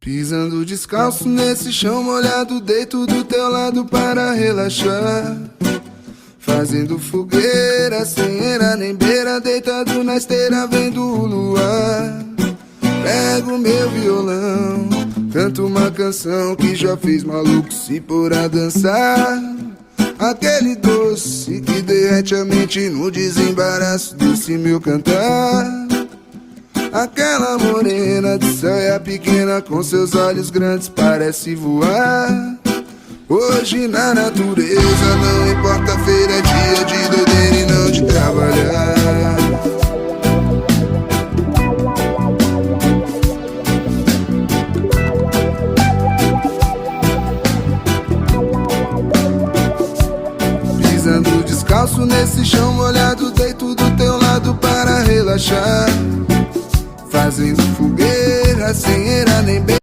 Pisando descalço nesse chão molhado, deito do teu lado para relaxar. Fazendo fogueira, sem era nem beira, deitado na esteira vendo o luar. Pego meu violão, canto uma canção que já fez maluco se pôr a dançar. Aquele doce que derrete a mente no desembaraço desse meu cantar. Aquela morena de saia pequena com seus olhos grandes parece voar. Hoje na natureza não importa, feira é dia de doideira e não de trabalhar. Pisando descalço nesse chão molhado, deito do teu lado para relaxar. Fazendo fogueira, sem era nem beira,